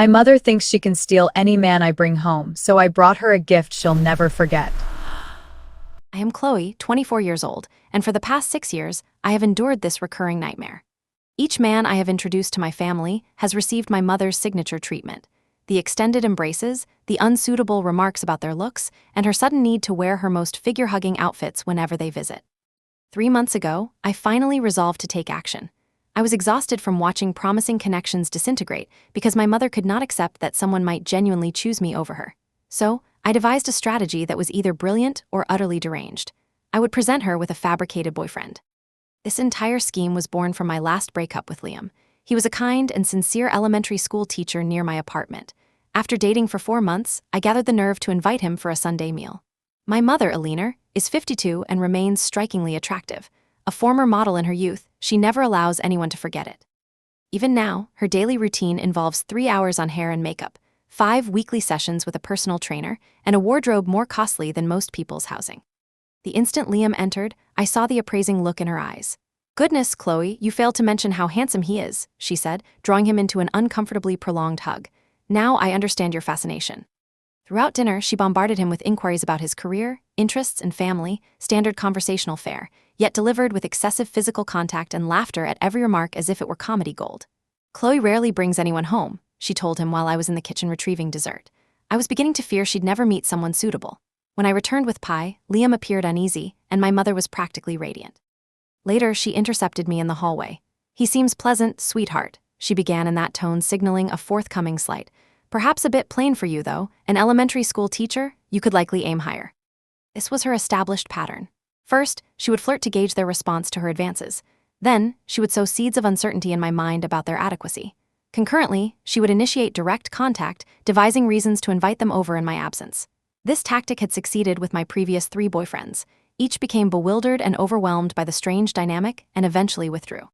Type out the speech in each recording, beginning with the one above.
My mother thinks she can steal any man I bring home, so I brought her a gift she'll never forget. I am Chloe, 24 years old, and for the past 6 years, I have endured this recurring nightmare. Each man I have introduced to my family has received my mother's signature treatment: the extended embraces, the unsuitable remarks about their looks, and her sudden need to wear her most figure-hugging outfits whenever they visit. 3 months ago, I finally resolved to take action. I was exhausted from watching promising connections disintegrate because my mother could not accept that someone might genuinely choose me over her. So, I devised a strategy that was either brilliant or utterly deranged. I would present her with a fabricated boyfriend. This entire scheme was born from my last breakup with Liam. He was a kind and sincere elementary school teacher near my apartment. After dating for 4 months, I gathered the nerve to invite him for a Sunday meal. My mother, Alina, is 52 and remains strikingly attractive. A former model in her youth, she never allows anyone to forget it. Even now, her daily routine involves 3 hours on hair and makeup, 5 weekly sessions with a personal trainer, and a wardrobe more costly than most people's housing. The instant Liam entered, I saw the appraising look in her eyes. "Goodness, Chloe, you failed to mention how handsome he is," she said, drawing him into an uncomfortably prolonged hug. "Now I understand your fascination." Throughout dinner, she bombarded him with inquiries about his career, interests, and family, standard conversational fare, yet delivered with excessive physical contact and laughter at every remark as if it were comedy gold. "Chloe rarely brings anyone home," she told him while I was in the kitchen retrieving dessert. I was beginning to fear she'd never meet someone suitable. When I returned with pie, Liam appeared uneasy, and my mother was practically radiant. Later, she intercepted me in the hallway. "He seems pleasant, sweetheart," she began in that tone, signaling a forthcoming slight. "Perhaps a bit plain for you, though. An elementary school teacher, you could likely aim higher." This was her established pattern. First, she would flirt to gauge their response to her advances. Then, she would sow seeds of uncertainty in my mind about their adequacy. Concurrently, she would initiate direct contact, devising reasons to invite them over in my absence. This tactic had succeeded with my previous 3 boyfriends. Each became bewildered and overwhelmed by the strange dynamic and eventually withdrew.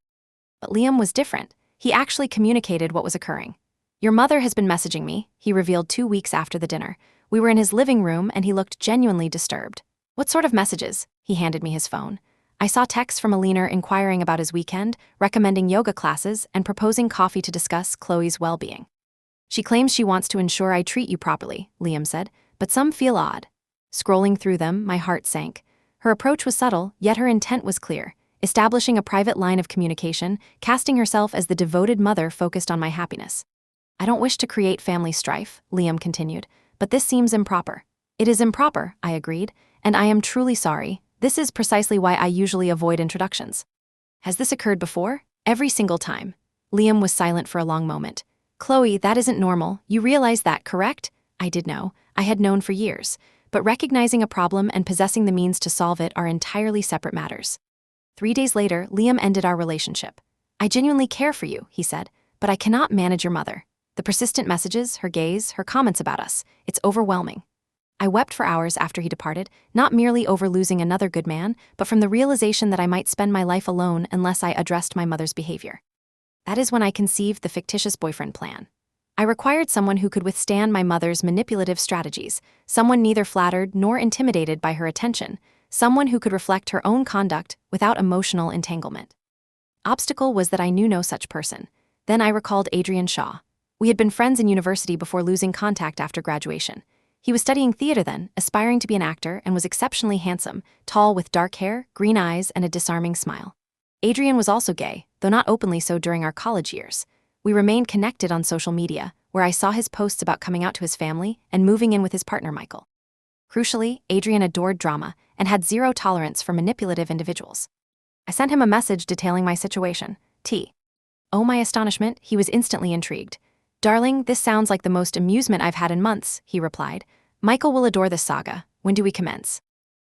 But Liam was different. He actually communicated what was occurring. "Your mother has been messaging me," he revealed 2 weeks after the dinner. We were in his living room and he looked genuinely disturbed. "What sort of messages?" He handed me his phone. I saw texts from Alina inquiring about his weekend, recommending yoga classes, and proposing coffee to discuss Chloe's well-being. "She claims she wants to ensure I treat you properly," Liam said, "but some feel odd." Scrolling through them, my heart sank. Her approach was subtle, yet her intent was clear, establishing a private line of communication, casting herself as the devoted mother focused on my happiness. "I don't wish to create family strife," Liam continued, "but this seems improper." "It is improper," I agreed, "and I am truly sorry. This is precisely why I usually avoid introductions." "Has this occurred before?" "Every single time." Liam was silent for a long moment. "Chloe, that isn't normal. You realize that, correct?" I did know. I had known for years. But recognizing a problem and possessing the means to solve it are entirely separate matters. 3 days later, Liam ended our relationship. "I genuinely care for you," he said, "but I cannot manage your mother. The persistent messages, her gaze, her comments about us, it's overwhelming." I wept for hours after he departed, not merely over losing another good man, but from the realization that I might spend my life alone unless I addressed my mother's behavior. That is when I conceived the fictitious boyfriend plan. I required someone who could withstand my mother's manipulative strategies, someone neither flattered nor intimidated by her attention, someone who could reflect her own conduct without emotional entanglement. Obstacle was that I knew no such person. Then I recalled Adrian Shaw. We had been friends in university before losing contact after graduation. He was studying theater then, aspiring to be an actor, and was exceptionally handsome, tall with dark hair, green eyes, and a disarming smile. Adrian was also gay, though not openly so during our college years. We remained connected on social media, where I saw his posts about coming out to his family and moving in with his partner Michael. Crucially, Adrian adored drama and had zero tolerance for manipulative individuals. I sent him a message detailing my situation. Oh, my astonishment, he was instantly intrigued. "Darling, this sounds like the most amusement I've had in months," he replied. "Michael will adore this saga. When do we commence?"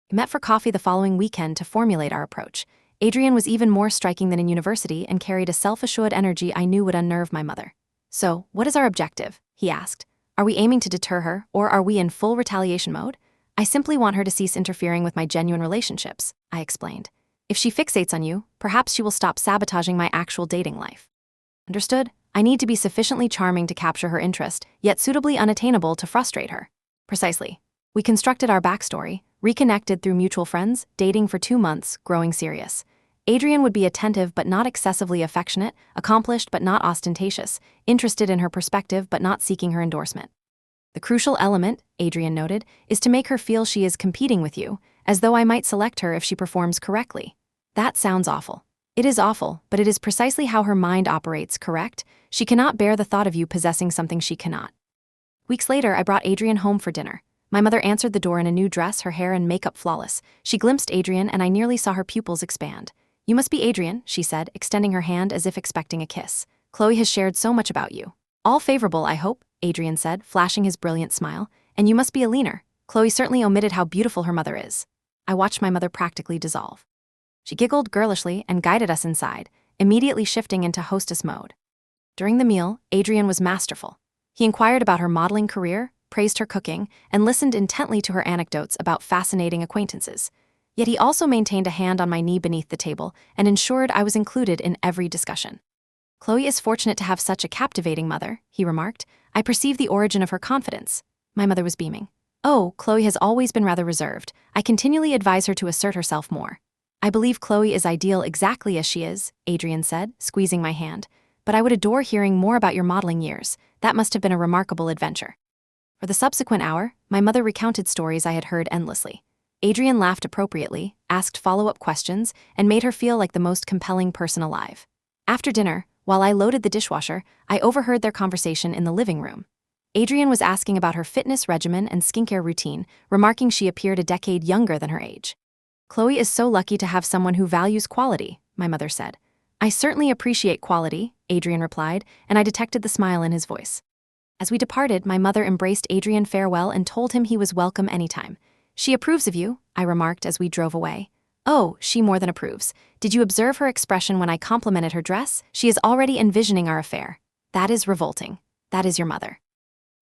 We met for coffee the following weekend to formulate our approach. Adrian was even more striking than in university and carried a self-assured energy I knew would unnerve my mother. "So, what is our objective?" he asked. "Are we aiming to deter her, or are we in full retaliation mode?" "I simply want her to cease interfering with my genuine relationships," I explained. "If she fixates on you, perhaps she will stop sabotaging my actual dating life." "Understood. I need to be sufficiently charming to capture her interest, yet suitably unattainable to frustrate her." "Precisely." We constructed our backstory, reconnected through mutual friends, dating for 2 months, growing serious. Adrian would be attentive but not excessively affectionate, accomplished but not ostentatious, interested in her perspective but not seeking her endorsement. The crucial element, Adrian noted, is to make her feel she is competing with you, as though I might select her if she performs correctly. That sounds awful. It is awful, but it is precisely how her mind operates, correct? She cannot bear the thought of you possessing something she cannot. Weeks later, I brought Adrian home for dinner. My mother answered the door in a new dress, her hair and makeup flawless. She glimpsed Adrian, and I nearly saw her pupils expand. "You must be Adrian," she said, extending her hand as if expecting a kiss. "Chlloe has shared so much about you." "All favorable, I hope," Adrian said, flashing his brilliant smile. "And you must be a leaner." Chlloe certainly omitted how beautiful her mother is. I watched my mother practically dissolve. She giggled girlishly and guided us inside, immediately shifting into hostess mode. During the meal, Adrian was masterful. He inquired about her modeling career, praised her cooking, and listened intently to her anecdotes about fascinating acquaintances. Yet he also maintained a hand on my knee beneath the table and ensured I was included in every discussion. "Chlloe is fortunate to have such a captivating mother," he remarked. "I perceive the origin of her confidence." My mother was beaming. "Oh, Chlloe has always been rather reserved. I continually advise her to assert herself more." "I believe Chlloe is ideal exactly as she is," Adrian said, squeezing my hand. "But I would adore hearing more about your modeling years. That must have been a remarkable adventure." For the subsequent hour, my mother recounted stories I had heard endlessly. Adrian laughed appropriately, asked follow-up questions, and made her feel like the most compelling person alive. After dinner, while I loaded the dishwasher, I overheard their conversation in the living room. Adrian was asking about her fitness regimen and skincare routine, remarking she appeared a decade younger than her age. "Chlloe is so lucky to have someone who values quality," my mother said. "I certainly appreciate quality," Adrian replied, and I detected the smile in his voice. As we departed, my mother embraced Adrian farewell and told him he was welcome anytime. "She approves of you," I remarked as we drove away. "Oh, she more than approves. Did you observe her expression when I complimented her dress? She is already envisioning our affair. That is revolting. That is your mother."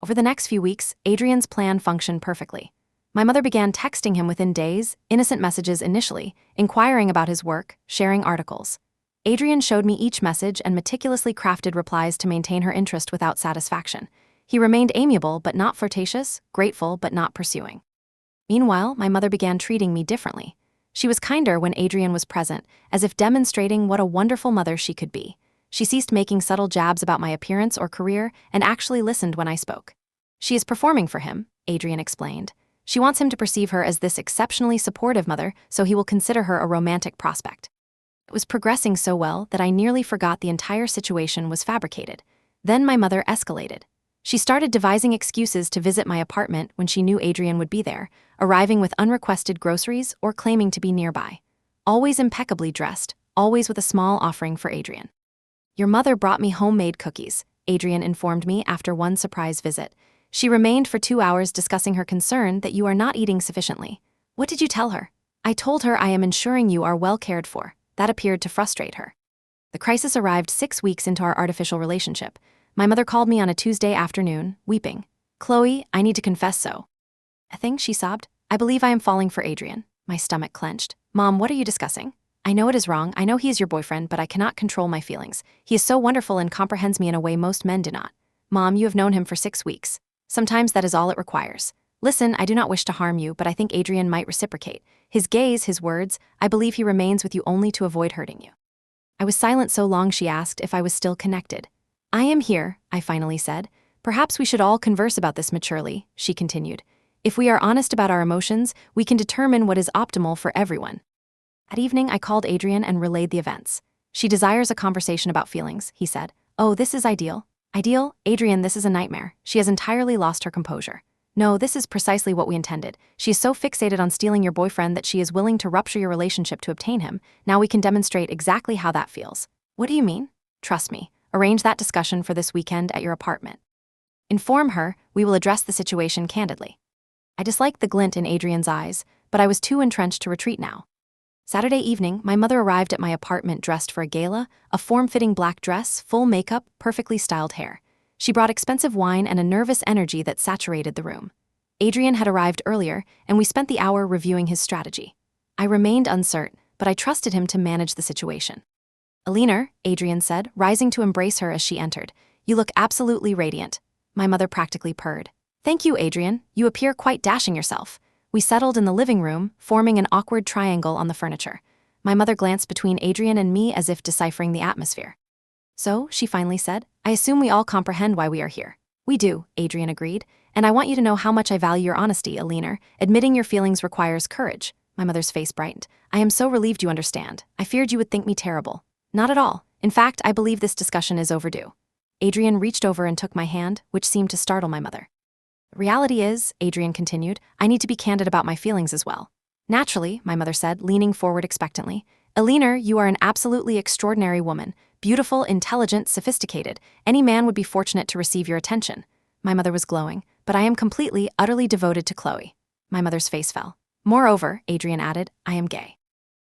Over the next few weeks, Adrian's plan functioned perfectly. My mother began texting him within days, innocent messages initially, inquiring about his work, sharing articles. Adrian showed me each message and meticulously crafted replies to maintain her interest without satisfaction. He remained amiable but not flirtatious, grateful but not pursuing. Meanwhile, my mother began treating me differently. She was kinder when Adrian was present, as if demonstrating what a wonderful mother she could be. She ceased making subtle jabs about my appearance or career and actually listened when I spoke. "She is performing for him," Adrian explained. "She wants him to perceive her as this exceptionally supportive mother, so he will consider her a romantic prospect." It was progressing so well that I nearly forgot the entire situation was fabricated. Then my mother escalated. She started devising excuses to visit my apartment when she knew Adrian would be there, arriving with unrequested groceries or claiming to be nearby. Always impeccably dressed, always with a small offering for Adrian. "Your mother brought me homemade cookies," Adrian informed me after one surprise visit. "She remained for 2 hours discussing her concern that you are not eating sufficiently." "What did you tell her?" "I told her I am ensuring you are well cared for." That appeared to frustrate her. The crisis arrived 6 weeks into our artificial relationship. My mother called me on a Tuesday afternoon, weeping. "Chlloe, I need to confess so." "A thing?" she sobbed. "I believe I am falling for Adrian." My stomach clenched. "Mom, what are you discussing?" "I know it is wrong. I know he is your boyfriend, but I cannot control my feelings. He is so wonderful and comprehends me in a way most men do not." "Mom, you have known him for 6 weeks. Sometimes that is all it requires." "Listen, I do not wish to harm you, but I think Adrian might reciprocate. His gaze, his words, I believe he remains with you only to avoid hurting you." I was silent so long she asked if I was still connected. "I am here," I finally said. "Perhaps we should all converse about this maturely," she continued. "If we are honest about our emotions, we can determine what is optimal for everyone." That evening, I called Adrian and relayed the events. "She desires a conversation about feelings," he said. "Oh, this is ideal." "Ideal? Adrian, this is a nightmare. She has entirely lost her composure." "No, this is precisely what we intended. She is so fixated on stealing your boyfriend that she is willing to rupture your relationship to obtain him. Now we can demonstrate exactly how that feels." "What do you mean?" "Trust me. Arrange that discussion for this weekend at your apartment. Inform her we will address the situation candidly." I disliked the glint in Adrian's eyes, but I was too entrenched to retreat now. Saturday evening, my mother arrived at my apartment dressed for a gala, a form-fitting black dress, full makeup, perfectly styled hair. She brought expensive wine and a nervous energy that saturated the room. Adrian had arrived earlier, and we spent the hour reviewing his strategy. I remained uncertain, but I trusted him to manage the situation. "Alina," Adrian said, rising to embrace her as she entered. "You look absolutely radiant." My mother practically purred. "Thank you, Adrian. You appear quite dashing yourself." We settled in the living room, forming an awkward triangle on the furniture. My mother glanced between Adrian and me as if deciphering the atmosphere. So, she finally said, I assume we all comprehend why we are here. We do, Adrian agreed, and I want you to know how much I value your honesty, Alina. Admitting your feelings requires courage. My mother's face brightened. I am so relieved you understand. I feared you would think me terrible. Not at all. In fact, I believe this discussion is overdue. Adrian reached over and took my hand, which seemed to startle my mother. The reality is, Adrian continued, I need to be candid about my feelings as well. Naturally, my mother said, leaning forward expectantly. Alina, you are an absolutely extraordinary woman. Beautiful, intelligent, sophisticated. Any man would be fortunate to receive your attention. My mother was glowing, but I am completely, utterly devoted to chlloe. My mother's face fell. Moreover, Adrian added, I am gay.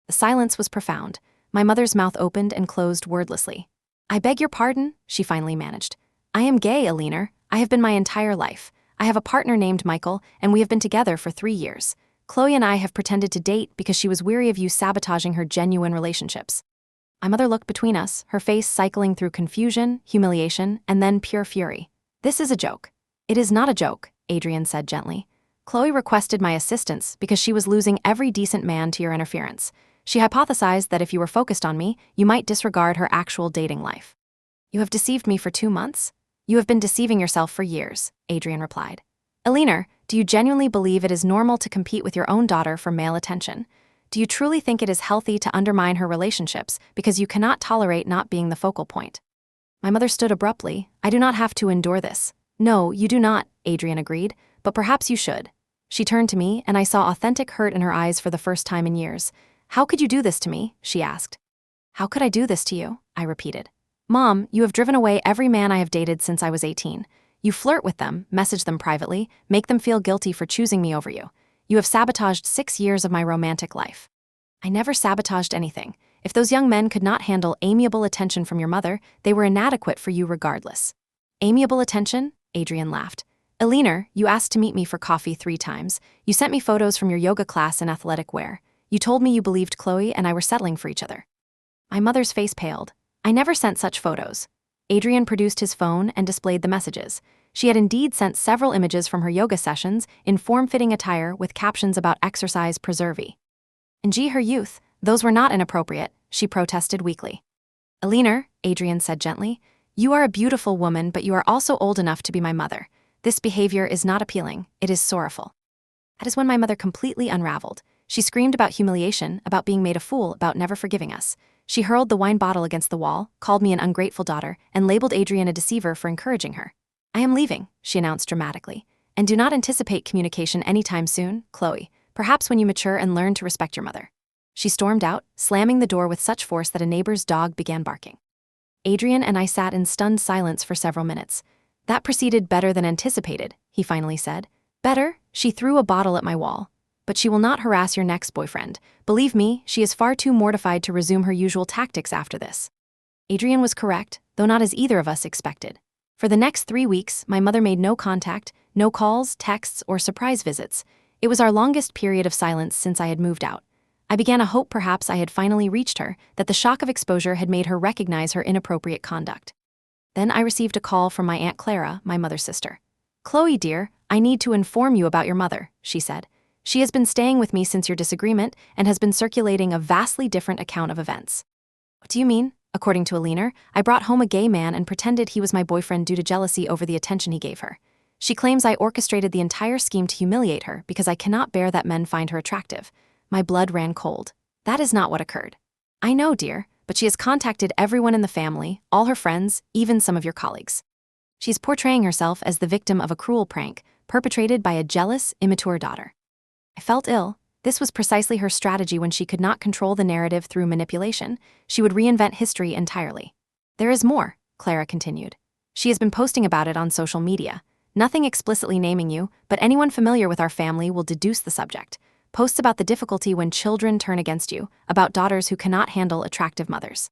The silence was profound. My mother's mouth opened and closed wordlessly. I beg your pardon, she finally managed. I am gay, Alina. I have been my entire life. I have a partner named Michael, and we have been together for 3 years. Chlloe and I have pretended to date because she was weary of you sabotaging her genuine relationships. My mother looked between us, her face cycling through confusion, humiliation, and then pure fury. This is a joke. It is not a joke, Adrian said gently. Chlloe requested my assistance because she was losing every decent man to your interference. She hypothesized that if you were focused on me, you might disregard her actual dating life. You have deceived me for 2 months? You have been deceiving yourself for years, Adrian replied. Alina, do you genuinely believe it is normal to compete with your own daughter for male attention? Do you truly think it is healthy to undermine her relationships because you cannot tolerate not being the focal point? My mother stood abruptly. I do not have to endure this. No, you do not, Adrian agreed, but perhaps you should. She turned to me, and I saw authentic hurt in her eyes for the first time in years. How could you do this to me? She asked. How could I do this to you? I repeated. Mom, you have driven away every man I have dated since I was 18. You flirt with them, message them privately, make them feel guilty for choosing me over you. You have sabotaged 6 years of my romantic life. I never sabotaged anything. If those young men could not handle amiable attention from your mother, they were inadequate for you regardless. Amiable attention? Adrian laughed. Alina, you asked to meet me for coffee 3 times. You sent me photos from your yoga class in athletic wear. You told me you believed Chlloe and I were settling for each other. My mother's face paled. I never sent such photos. Adrian produced his phone and displayed the messages. She had indeed sent several images from her yoga sessions in form-fitting attire with captions about exercise preservy. In her youth, those were not inappropriate, she protested weakly. Alina, Adrian said gently, you are a beautiful woman, but you are also old enough to be my mother. This behavior is not appealing, it is sorrowful. That is when my mother completely unraveled. She screamed about humiliation, about being made a fool, about never forgiving us. She hurled the wine bottle against the wall, called me an ungrateful daughter, and labeled Adrian a deceiver for encouraging her. I am leaving, she announced dramatically. And do not anticipate communication anytime soon, Chlloe. Perhaps when you mature and learn to respect your mother. She stormed out, slamming the door with such force that a neighbor's dog began barking. Adrian and I sat in stunned silence for several minutes. That proceeded better than anticipated, he finally said. Better? She threw a bottle at my wall. But she will not harass your next boyfriend. Believe me, she is far too mortified to resume her usual tactics after this. Adrian was correct, though not as either of us expected. For the next 3 weeks, my mother made no contact, no calls, texts, or surprise visits. It was our longest period of silence since I had moved out. I began to hope perhaps I had finally reached her, that the shock of exposure had made her recognize her inappropriate conduct. Then I received a call from my Aunt Clara, my mother's sister. Chlloe, dear, I need to inform you about your mother, she said. She has been staying with me since your disagreement and has been circulating a vastly different account of events. What do you mean? According to Alina, I brought home a gay man and pretended he was my boyfriend due to jealousy over the attention he gave her. She claims I orchestrated the entire scheme to humiliate her because I cannot bear that men find her attractive. My blood ran cold. That is not what occurred. I know, dear, but she has contacted everyone in the family, all her friends, even some of your colleagues. She's portraying herself as the victim of a cruel prank perpetrated by a jealous, immature daughter. I felt ill. This was precisely her strategy when she could not control the narrative through manipulation. She would reinvent history entirely. There is more, Clara continued. She has been posting about it on social media. Nothing explicitly naming you, but anyone familiar with our family will deduce the subject. Posts about the difficulty when children turn against you, about daughters who cannot handle attractive mothers.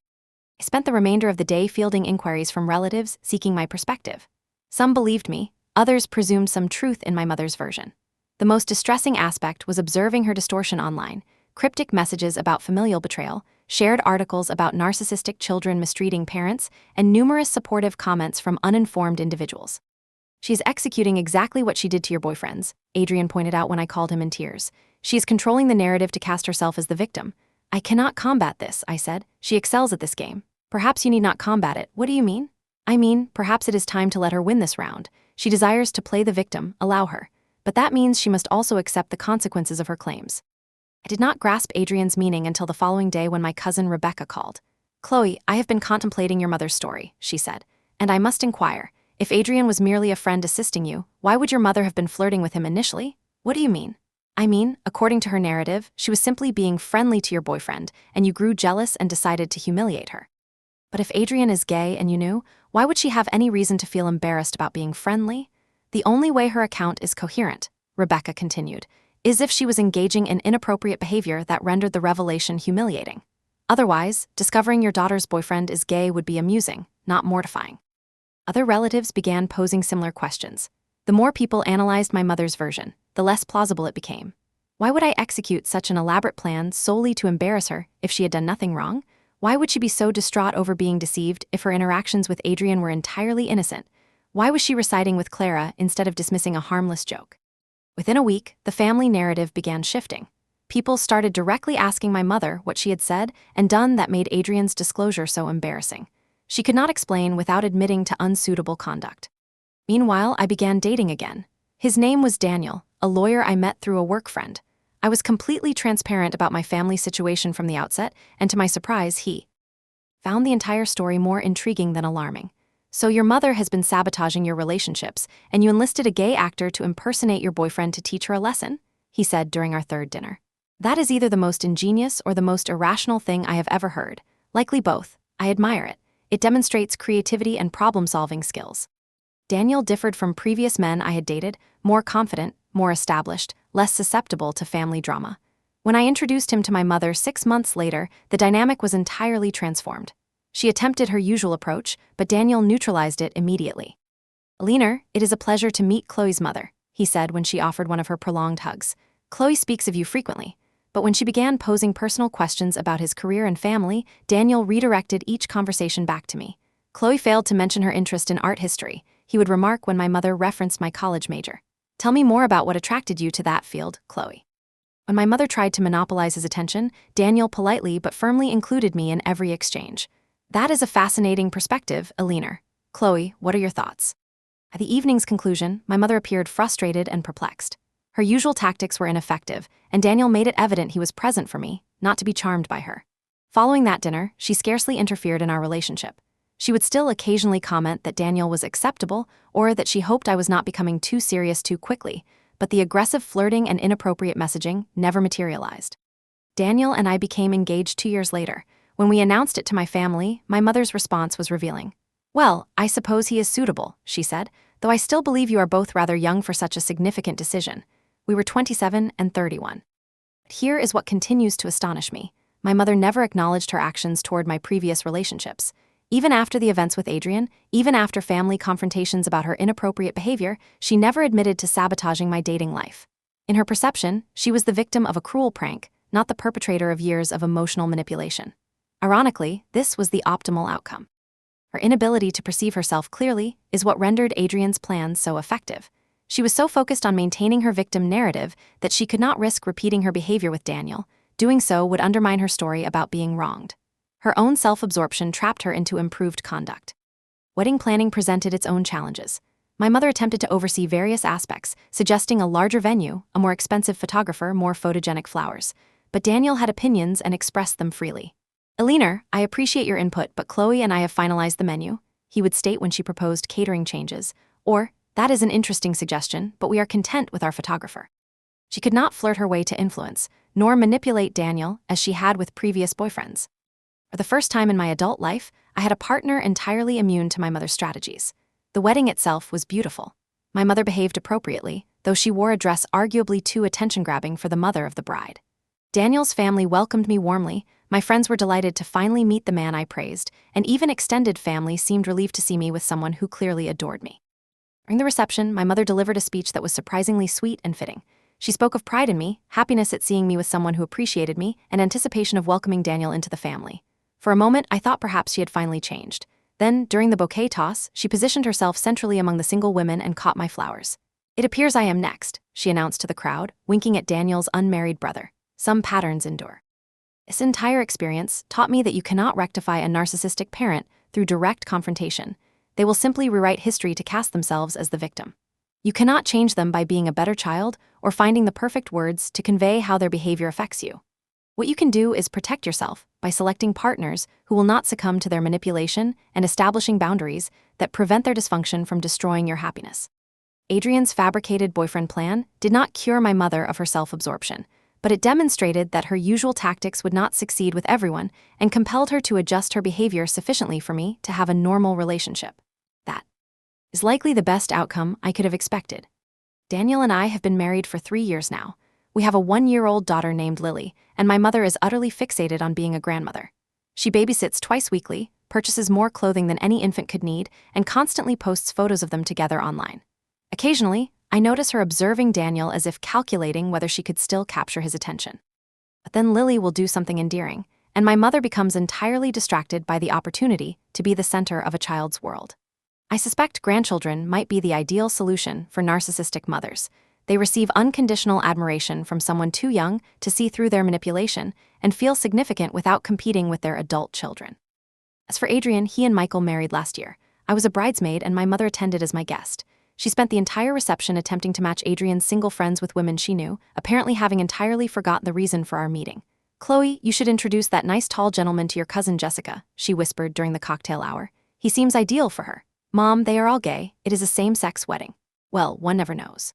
I spent the remainder of the day fielding inquiries from relatives seeking my perspective. Some believed me, others presumed some truth in my mother's version. The most distressing aspect was observing her distortion online, cryptic messages about familial betrayal, shared articles about narcissistic children mistreating parents, and numerous supportive comments from uninformed individuals. She's executing exactly what she did to your boyfriends, Adrian pointed out when I called him in tears. She is controlling the narrative to cast herself as the victim. I cannot combat this, I said. She excels at this game. Perhaps you need not combat it. What do you mean? I mean, perhaps it is time to let her win this round. She desires to play the victim, allow her. But that means she must also accept the consequences of her claims. I did not grasp Adrian's meaning until the following day when my cousin Rebecca called. Chloe, I have been contemplating your mother's story, she said. And I must inquire, if Adrian was merely a friend assisting you, why would your mother have been flirting with him initially? What do you mean? I mean, according to her narrative, she was simply being friendly to your boyfriend, and you grew jealous and decided to humiliate her. But if Adrian is gay and you knew, why would she have any reason to feel embarrassed about being friendly? The only way her account is coherent, Rebecca continued, is if she was engaging in inappropriate behavior that rendered the revelation humiliating. Otherwise, discovering your daughter's boyfriend is gay would be amusing, not mortifying. Other relatives began posing similar questions. The more people analyzed my mother's version, the less plausible it became. Why would I execute such an elaborate plan solely to embarrass her if she had done nothing wrong? Why would she be so distraught over being deceived if her interactions with Adrian were entirely innocent? Why was she residing with Clara instead of dismissing a harmless joke? Within a week, the family narrative began shifting. People started directly asking my mother what she had said and done that made Adrian's disclosure so embarrassing. She could not explain without admitting to unsuitable conduct. Meanwhile, I began dating again. His name was Daniel, a lawyer I met through a work friend. I was completely transparent about my family situation from the outset, and to my surprise, he found the entire story more intriguing than alarming. So your mother has been sabotaging your relationships, and you enlisted a gay actor to impersonate your boyfriend to teach her a lesson? He said during our third dinner. That is either the most ingenious or the most irrational thing I have ever heard. Likely both. I admire it. It demonstrates creativity and problem-solving skills. Daniel differed from previous men I had dated, more confident, more established, less susceptible to family drama. When I introduced him to my mother 6 months later, the dynamic was entirely transformed. She attempted her usual approach, but Daniel neutralized it immediately. Alina, it is a pleasure to meet Chloe's mother, he said when she offered one of her prolonged hugs. Chloe speaks of you frequently. But when she began posing personal questions about his career and family, Daniel redirected each conversation back to me. Chloe failed to mention her interest in art history, he would remark when my mother referenced my college major. Tell me more about what attracted you to that field, Chloe. When my mother tried to monopolize his attention, Daniel politely but firmly included me in every exchange. That is a fascinating perspective, Alina. Chloe, what are your thoughts? At the evening's conclusion, my mother appeared frustrated and perplexed. Her usual tactics were ineffective, and Daniel made it evident he was present for me, not to be charmed by her. Following that dinner, she scarcely interfered in our relationship. She would still occasionally comment that Daniel was acceptable or that she hoped I was not becoming too serious too quickly, but the aggressive flirting and inappropriate messaging never materialized. Daniel and I became engaged 2 years later. When we announced it to my family, my mother's response was revealing. Well, I suppose he is suitable, she said, though I still believe you are both rather young for such a significant decision. We were 27 and 31. But here is what continues to astonish me. My mother never acknowledged her actions toward my previous relationships. Even after the events with Adrian, even after family confrontations about her inappropriate behavior, she never admitted to sabotaging my dating life. In her perception, she was the victim of a cruel prank, not the perpetrator of years of emotional manipulation. Ironically, this was the optimal outcome. Her inability to perceive herself clearly is what rendered Adrian's plans so effective. She was so focused on maintaining her victim narrative that she could not risk repeating her behavior with Daniel. Doing so would undermine her story about being wronged. Her own self-absorption trapped her into improved conduct. Wedding planning presented its own challenges. My mother attempted to oversee various aspects, suggesting a larger venue, a more expensive photographer, more photogenic flowers. But Daniel had opinions and expressed them freely. Alina, I appreciate your input, but Chloe and I have finalized the menu, he would state when she proposed catering changes. Or, that is an interesting suggestion, but we are content with our photographer. She could not flirt her way to influence, nor manipulate Daniel as she had with previous boyfriends. For the first time in my adult life, I had a partner entirely immune to my mother's strategies. The wedding itself was beautiful. My mother behaved appropriately, though she wore a dress arguably too attention-grabbing for the mother of the bride. Daniel's family welcomed me warmly, my friends were delighted to finally meet the man I praised, and even extended family seemed relieved to see me with someone who clearly adored me. During the reception, my mother delivered a speech that was surprisingly sweet and fitting. She spoke of pride in me, happiness at seeing me with someone who appreciated me, and anticipation of welcoming Daniel into the family. For a moment, I thought perhaps she had finally changed. Then, during the bouquet toss, she positioned herself centrally among the single women and caught my flowers. It appears I am next, she announced to the crowd, winking at Daniel's unmarried brother. Some patterns endure. This entire experience taught me that you cannot rectify a narcissistic parent through direct confrontation. They will simply rewrite history to cast themselves as the victim. You cannot change them by being a better child or finding the perfect words to convey how their behavior affects you. What you can do is protect yourself by selecting partners who will not succumb to their manipulation and establishing boundaries that prevent their dysfunction from destroying your happiness. Adrian's fabricated boyfriend plan did not cure my mother of her self-absorption, but it demonstrated that her usual tactics would not succeed with everyone and compelled her to adjust her behavior sufficiently for me to have a normal relationship. That is likely the best outcome I could have expected. Daniel and I have been married for 3 years now. We have a 1-year-old daughter named Lily, and my mother is utterly fixated on being a grandmother. She babysits twice weekly, purchases more clothing than any infant could need, and constantly posts photos of them together online. Occasionally, I notice her observing Daniel as if calculating whether she could still capture his attention. But then Lily will do something endearing, and my mother becomes entirely distracted by the opportunity to be the center of a child's world. I suspect grandchildren might be the ideal solution for narcissistic mothers. They receive unconditional admiration from someone too young to see through their manipulation and feel significant without competing with their adult children. As for Adrian, he and Michael married last year. I was a bridesmaid and my mother attended as my guest. She spent the entire reception attempting to match Adrian's single friends with women she knew, apparently having entirely forgotten the reason for our meeting. "Chlloe, you should introduce that nice tall gentleman to your cousin Jessica," she whispered during the cocktail hour. "He seems ideal for her." "Mom, they are all gay. It is a same-sex wedding." "Well, one never knows.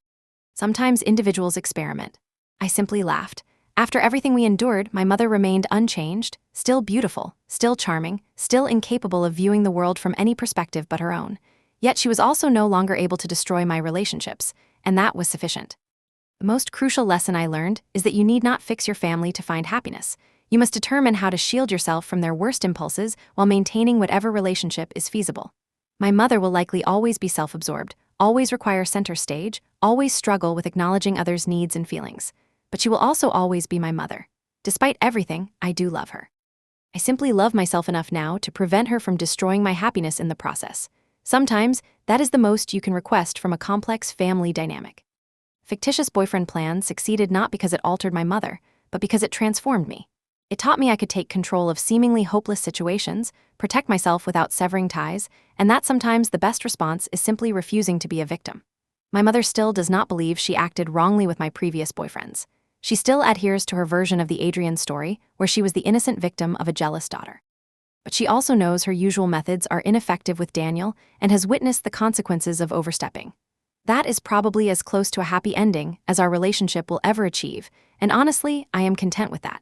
Sometimes individuals experiment." I simply laughed. After everything we endured, my mother remained unchanged, still beautiful, still charming, still incapable of viewing the world from any perspective but her own. Yet she was also no longer able to destroy my relationships, and that was sufficient. The most crucial lesson I learned is that you need not fix your family to find happiness. You must determine how to shield yourself from their worst impulses while maintaining whatever relationship is feasible. My mother will likely always be self-absorbed, always require center stage, always struggle with acknowledging others' needs and feelings. But she will also always be my mother. Despite everything, I do love her. I simply love myself enough now to prevent her from destroying my happiness in the process. Sometimes, that is the most you can request from a complex family dynamic. Fictitious boyfriend plan succeeded not because it altered my mother, but because it transformed me. It taught me I could take control of seemingly hopeless situations, protect myself without severing ties, and that sometimes the best response is simply refusing to be a victim. My mother still does not believe she acted wrongly with my previous boyfriends. She still adheres to her version of the Adrian story, where she was the innocent victim of a jealous daughter. But she also knows her usual methods are ineffective with Daniel and has witnessed the consequences of overstepping. That is probably as close to a happy ending as our relationship will ever achieve, and honestly, I am content with that.